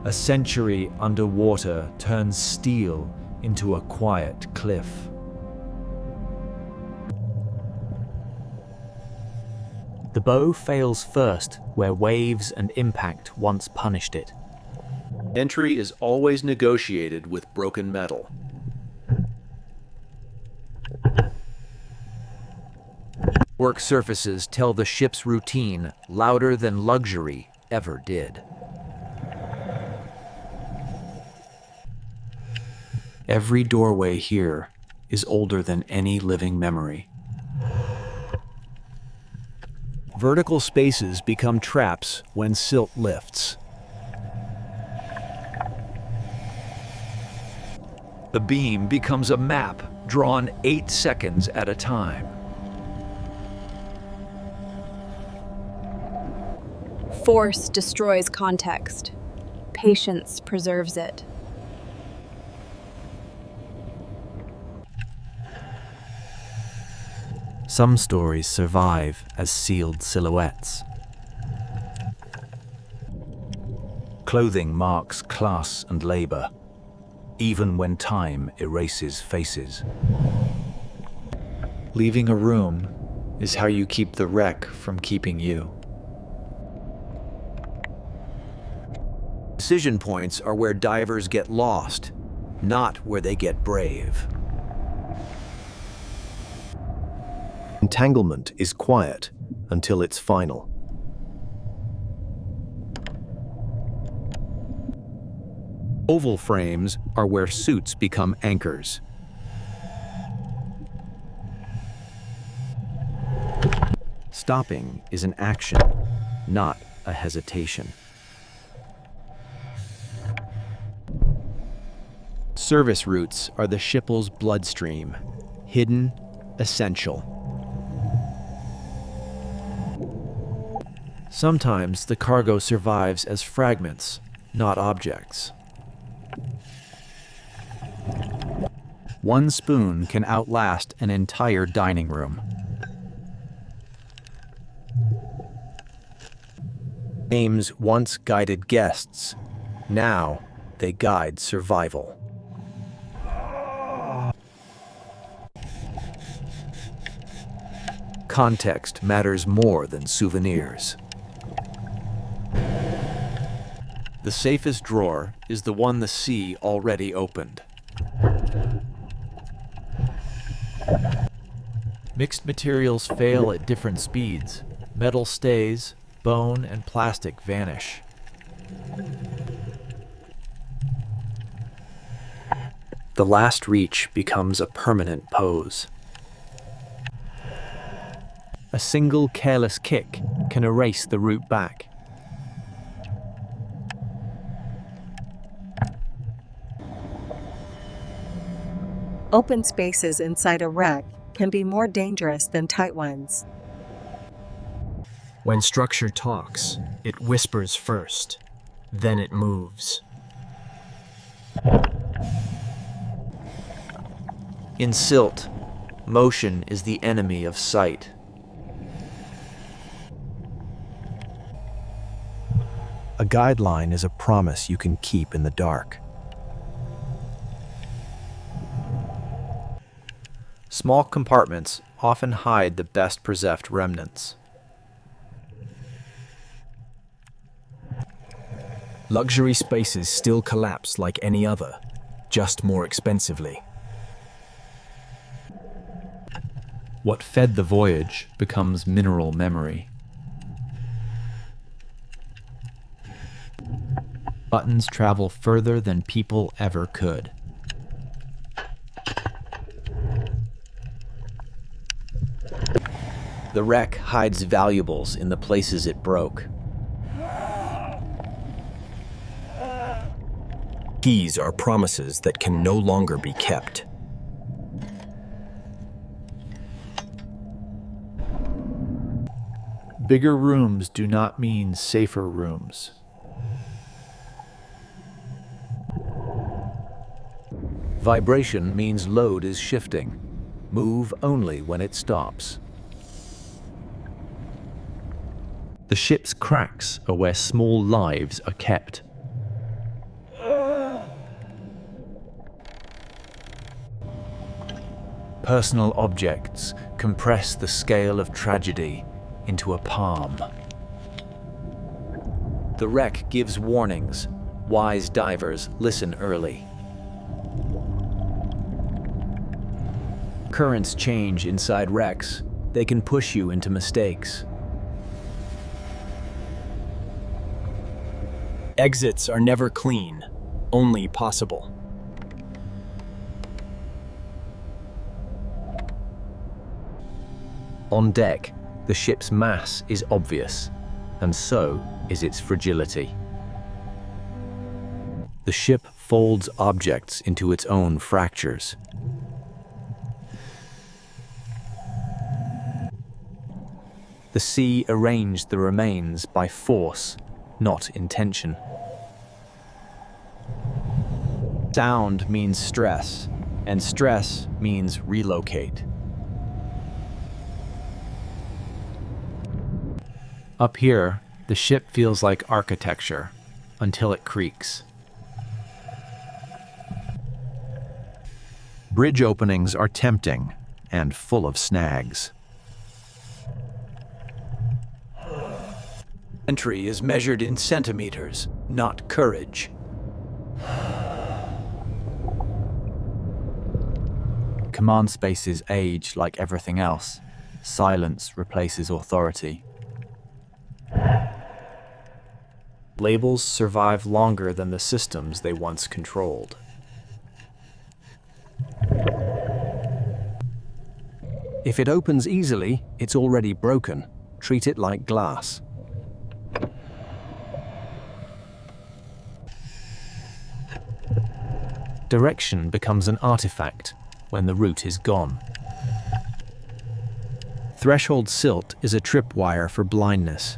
A century underwater turns steel into a quiet cliff. The bow fails first where waves and impact once punished it. Entry is always negotiated with broken metal. Work surfaces tell the ship's routine louder than luxury ever did. Every doorway here is older than any living memory. Vertical spaces become traps when silt lifts. The beam becomes a map drawn 8 seconds at a time. Force destroys context. Patience preserves it. Some stories survive as sealed silhouettes. Clothing marks class and labor, even when time erases faces. Leaving a room is how you keep the wreck from keeping you. Decision points are where divers get lost, not where they get brave. Entanglement is quiet until it's final. Oval frames are where suits become anchors. Stopping is an action, not a hesitation. Service routes are the shipple's bloodstream, hidden, essential. Sometimes the cargo survives as fragments, not objects. One spoon can outlast an entire dining room. Names once guided guests. Now they guide survival. Context matters more than souvenirs. The safest drawer is the one the sea already opened. Mixed materials fail at different speeds. Metal stays, bone and plastic vanish. The last reach becomes a permanent pose. A single careless kick can erase the route back. Open spaces inside a wreck can be more dangerous than tight ones. When structure talks, it whispers first, then it moves. In silt, motion is the enemy of sight. A guideline is a promise you can keep in the dark. Small compartments often hide the best preserved remnants. Luxury spaces still collapse like any other, just more expensively. What fed the voyage becomes mineral memory. Buttons travel further than people ever could. The wreck hides valuables in the places it broke. Keys are promises that can no longer be kept. Bigger rooms do not mean safer rooms. Vibration means load is shifting. Move only when it stops. The ship's cracks are where small lives are kept. Personal objects compress the scale of tragedy into a palm. The wreck gives warnings. Wise divers listen early. Currents change inside wrecks. They can push you into mistakes. Exits are never clean, only possible. On deck, the ship's mass is obvious, and so is its fragility. The ship folds objects into its own fractures. The sea arranged the remains by force, not intention. Sound means stress, and stress means relocate. Up here, the ship feels like architecture until it creaks. Bridge openings are tempting and full of snags. Entry is measured in centimeters, not courage. Command spaces age like everything else. Silence replaces authority. Labels survive longer than the systems they once controlled. If it opens easily, it's already broken. Treat it like glass. Direction becomes an artifact when the route is gone. Threshold silt is a tripwire for blindness.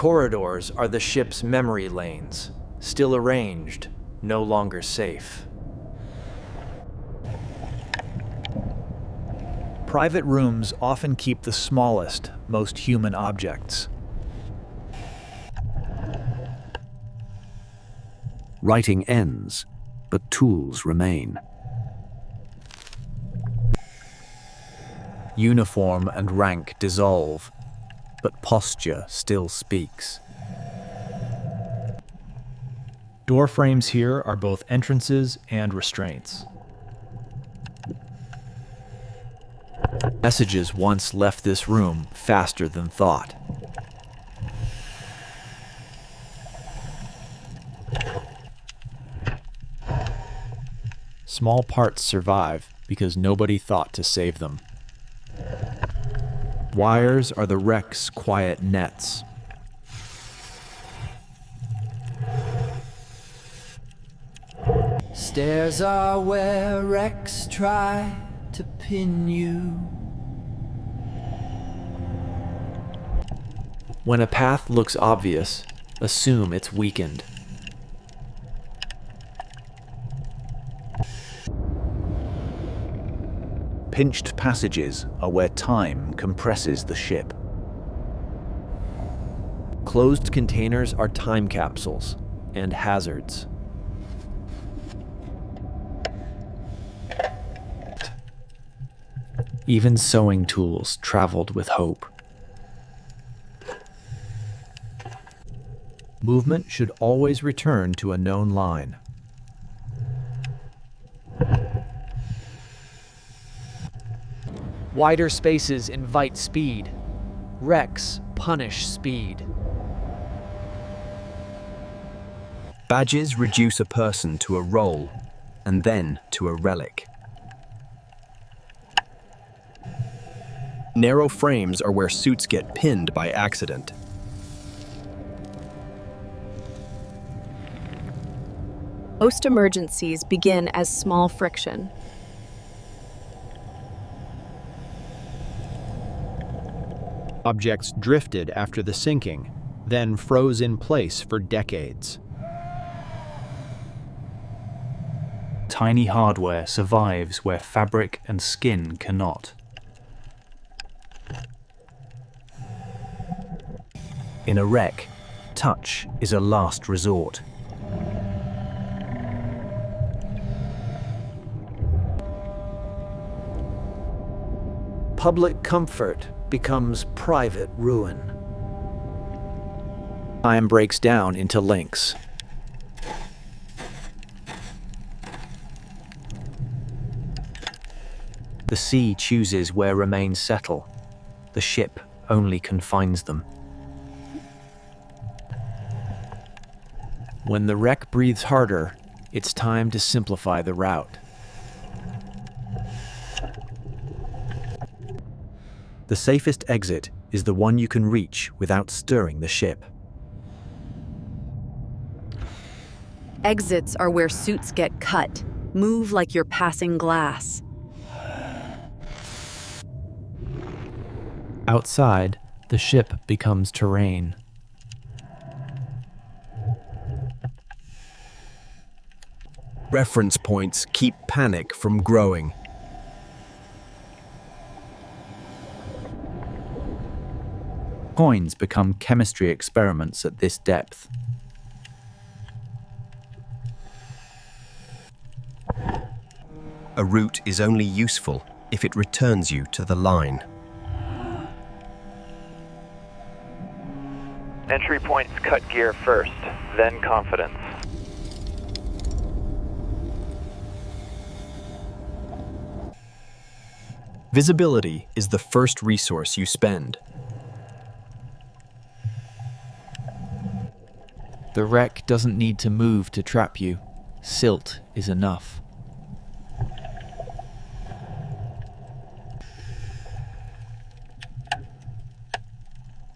Corridors are the ship's memory lanes, still arranged, no longer safe. Private rooms often keep the smallest, most human objects. Writing ends, but tools remain. Uniform and rank dissolve, but posture still speaks. Door frames here are both entrances and restraints. Messages once left this room faster than thought. Small parts survive because nobody thought to save them. Wires are the wreck's quiet nets. Stairs are where wrecks try to pin you. When a path looks obvious, assume it's weakened. Pinched passages are where time compresses the ship. Closed containers are time capsules and hazards. Even sewing tools traveled with hope. Movement should always return to a known line. Wider spaces invite speed. Wrecks punish speed. Badges reduce a person to a role, and then to a relic. Narrow frames are where suits get pinned by accident. Most emergencies begin as small friction. Objects drifted after the sinking, then froze in place for decades. Tiny hardware survives where fabric and skin cannot. In a wreck, touch is a last resort. Public comfort becomes private ruin. Time breaks down into links. The sea chooses where remains settle. The ship only confines them. When the wreck breathes harder, it's time to simplify the route. The safest exit is the one you can reach without stirring the ship. Exits are where suits get cut. Move like you're passing glass. Outside, the ship becomes terrain. Reference points keep panic from growing. Coins become chemistry experiments at this depth. A route is only useful if it returns you to the line. Entry points cut gear first, then confidence. Visibility is the first resource you spend. The wreck doesn't need to move to trap you. Silt is enough.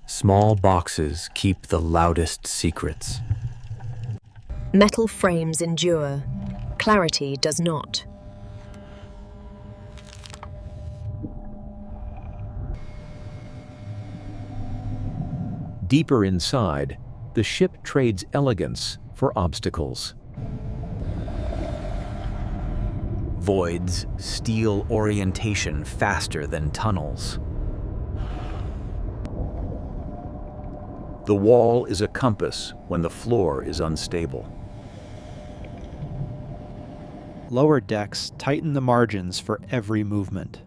Small boxes keep the loudest secrets. Metal frames endure. Clarity does not. Deeper inside, the ship trades elegance for obstacles. Voids steal orientation faster than tunnels. The wall is a compass when the floor is unstable. Lower decks tighten the margins for every movement.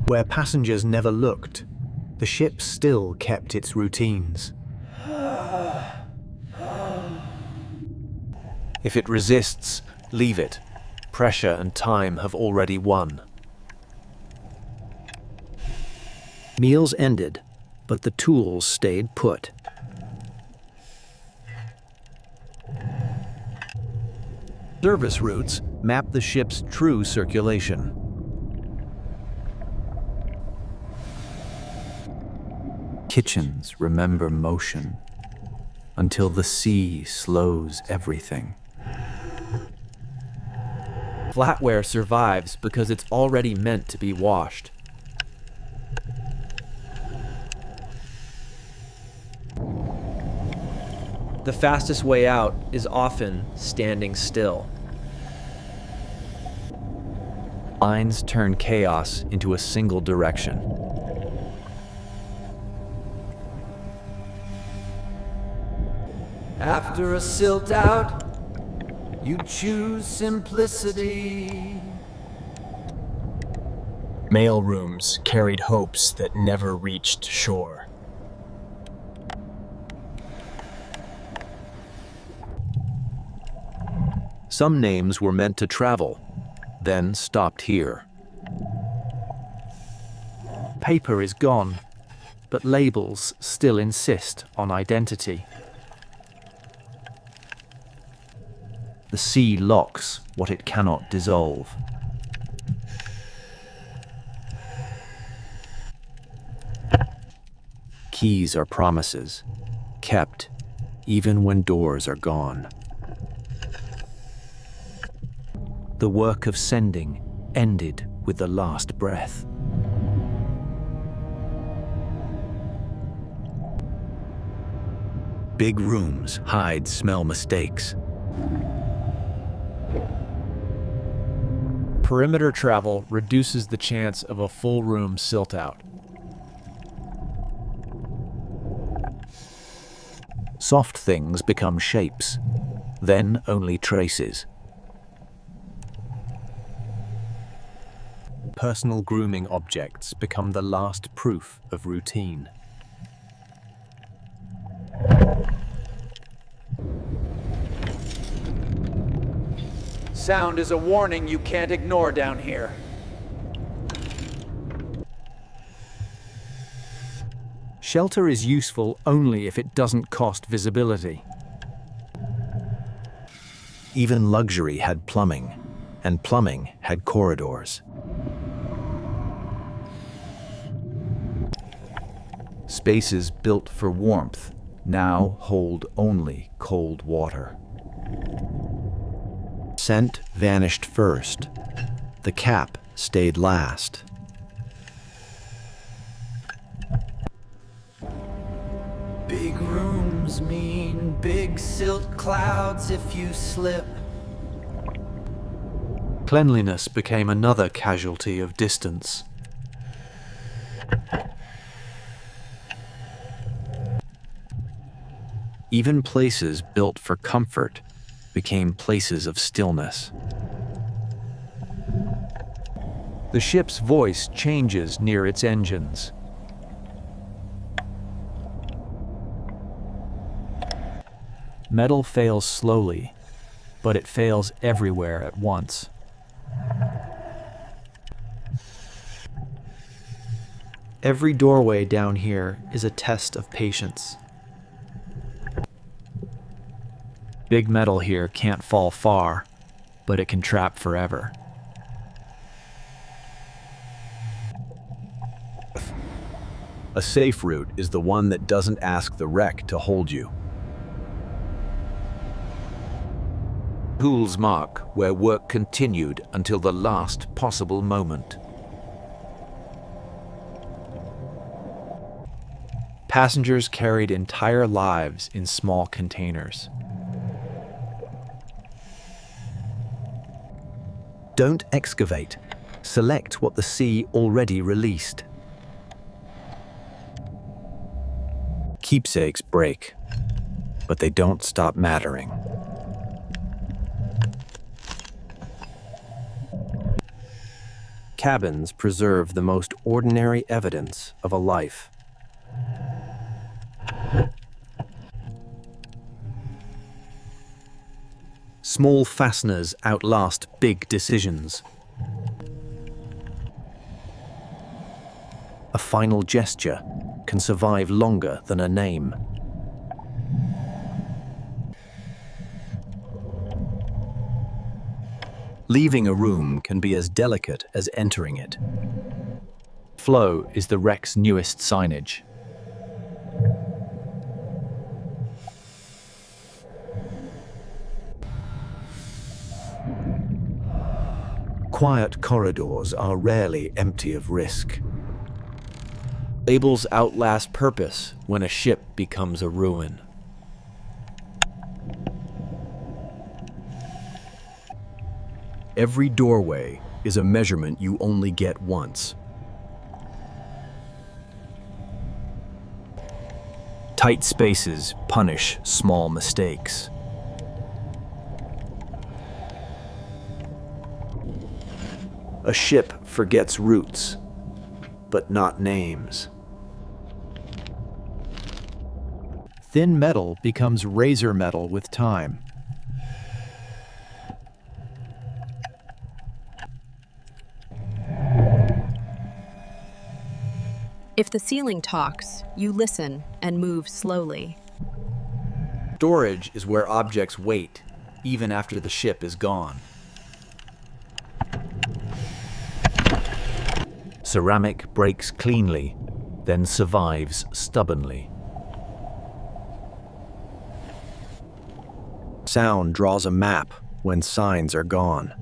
Where passengers never looked, the ship still kept its routines. If it resists, leave it. Pressure and time have already won. Meals ended, but the tools stayed put. Service routes map the ship's true circulation. Kitchens remember motion until the sea slows everything. Flatware survives because it's already meant to be washed. The fastest way out is often standing still. Lines turn chaos into a single direction. After a silt out, you choose simplicity. Mail rooms carried hopes that never reached shore. Some names were meant to travel, then stopped here. Paper is gone, but labels still insist on identity. The sea locks what it cannot dissolve. Keys are promises, kept even when doors are gone. The work of sending ended with the last breath. Big rooms hide smell mistakes. Perimeter travel reduces the chance of a full room silt out. Soft things become shapes, then only traces. personal grooming objects become the last proof of routine. Sound is a warning you can't ignore down here. Shelter is useful only if it doesn't cost visibility. Even luxury had plumbing, and plumbing had corridors. Spaces built for warmth now hold only cold water. Scent vanished first. The cap stayed last. Big rooms mean big silt clouds if you slip. Cleanliness became another casualty of distance. Even places built for comfort became places of stillness. The ship's voice changes near its engines. Metal fails slowly, but it fails everywhere at once. Every doorway down here is a test of patience. Big metal here can't fall far, but it can trap forever. A safe route is the one that doesn't ask the wreck to hold you. Pools mark where work continued until the last possible moment. Passengers carried entire lives in small containers. Don't excavate. Select what the sea already released. Keepsakes break, but they don't stop mattering. Cabins preserve the most ordinary evidence of a life. Small fasteners outlast big decisions. A final gesture can survive longer than a name. Leaving a room can be as delicate as entering it. Flow is the wreck's newest signage. Quiet corridors are rarely empty of risk. Labels outlast purpose when a ship becomes a ruin. Every doorway is a measurement you only get once. Tight spaces punish small mistakes. A ship forgets routes, but not names. Thin metal becomes razor metal with time. If the ceiling talks, you listen and move slowly. Storage is where objects wait, even after the ship is gone. Ceramic breaks cleanly, then survives stubbornly. Sound draws a map when signs are gone.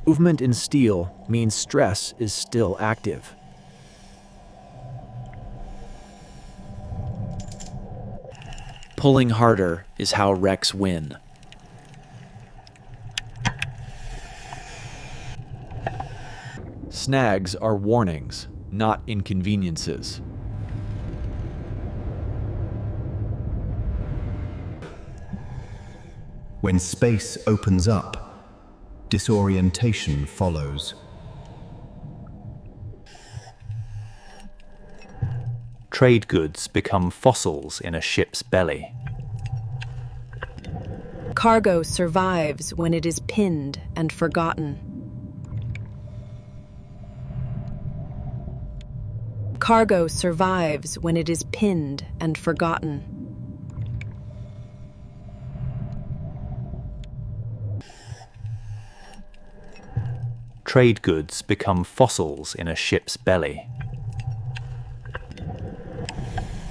Movement in steel means stress is still active. Pulling harder is how wrecks win. Snags are warnings, not inconveniences. When space opens up, disorientation follows. Trade goods become fossils in a ship's belly. Cargo survives when it is pinned and forgotten. Cargo survives when it is pinned and forgotten. Trade goods become fossils in a ship's belly.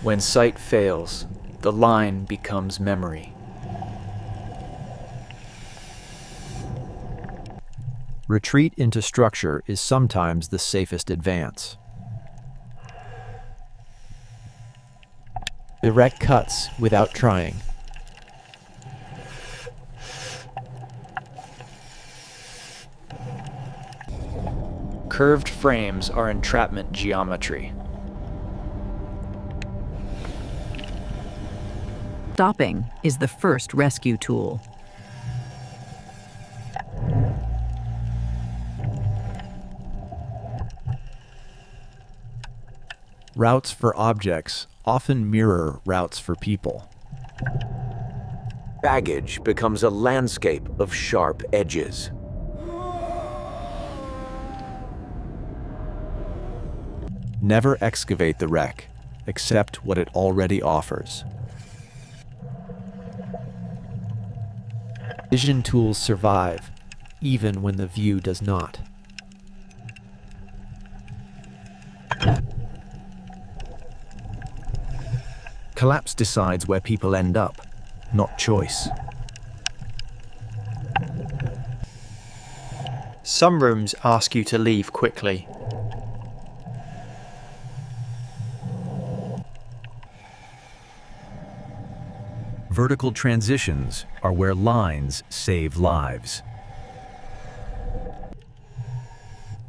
When sight fails, the line becomes memory. Retreat into structure is sometimes the safest advance. The wreck cuts without trying. Curved frames are entrapment geometry. Stopping is the first rescue tool. Routes for objects often mirror routes for people. Baggage becomes a landscape of sharp edges. Never excavate the wreck, accept what it already offers. Vision tools survive, even when the view does not. Collapse decides where people end up, not choice. Some rooms ask you to leave quickly. Vertical transitions are where lines save lives.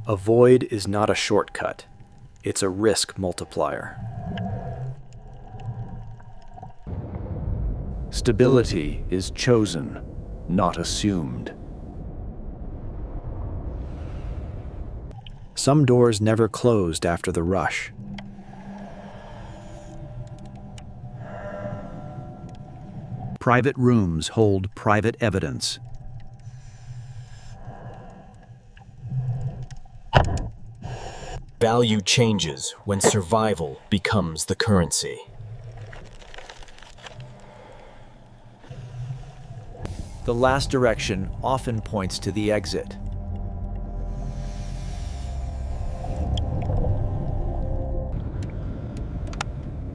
A void is not a shortcut. It's a risk multiplier. Stability is chosen, not assumed. Some doors never closed after the rush. Private rooms hold private evidence. Value changes when survival becomes the currency. The last direction often points to the exit.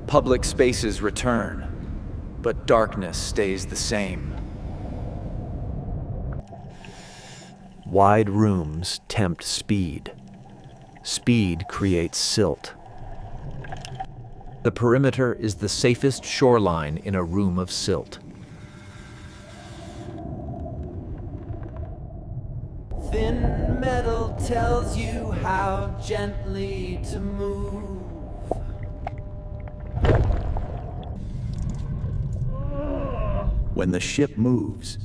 Public spaces return, but darkness stays the same. Wide rooms tempt speed. Speed creates silt. The perimeter is the safest shoreline in a room of silt. Thin metal tells you how gently to move. When the ship moves,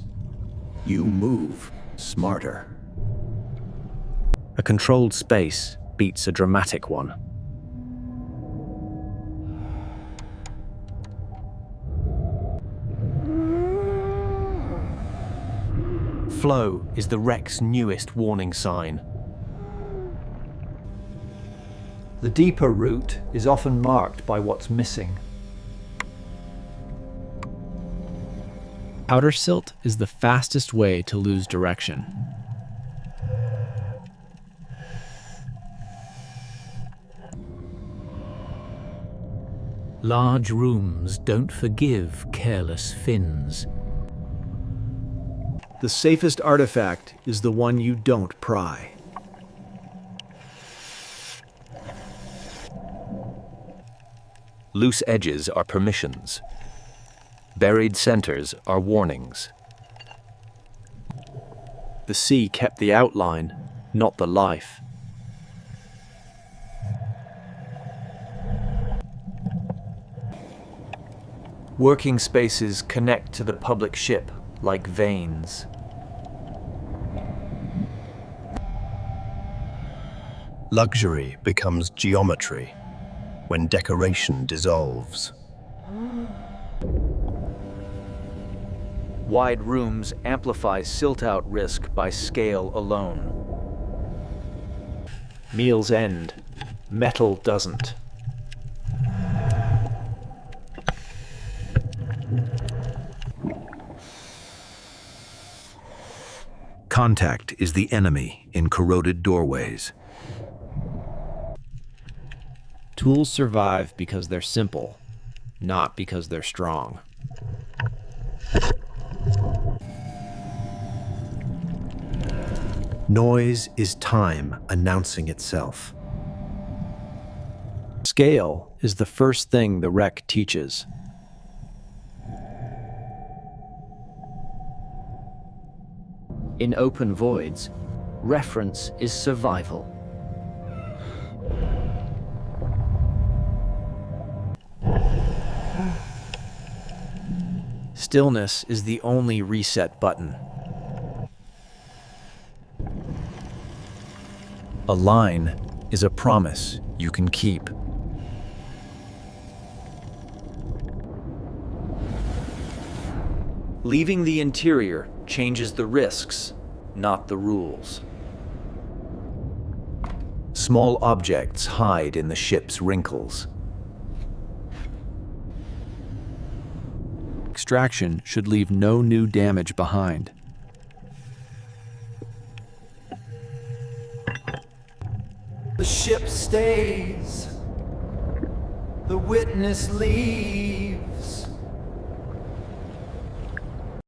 you move smarter. A controlled space beats a dramatic one. Flow is the wreck's newest warning sign. The deeper route is often marked by what's missing. Outer silt is the fastest way to lose direction. Large rooms don't forgive careless fins. The safest artifact is the one you don't pry. Loose edges are permissions. Buried centers are warnings. The sea kept the outline, not the life. Working spaces connect to the public ship like veins. Luxury becomes geometry when decoration dissolves. Wide rooms amplify silt-out risk by scale alone. Meals end. Metal doesn't. Contact is the enemy in corroded doorways. Tools survive because they're simple, not because they're strong. Noise is time announcing itself. Scale is the first thing the wreck teaches. In open voids, reference is survival. Stillness is the only reset button. A line is a promise you can keep. Leaving the interior changes the risks, not the rules. Small objects hide in the ship's wrinkles. Extraction should leave no new damage behind. The ship stays. The witness leaves.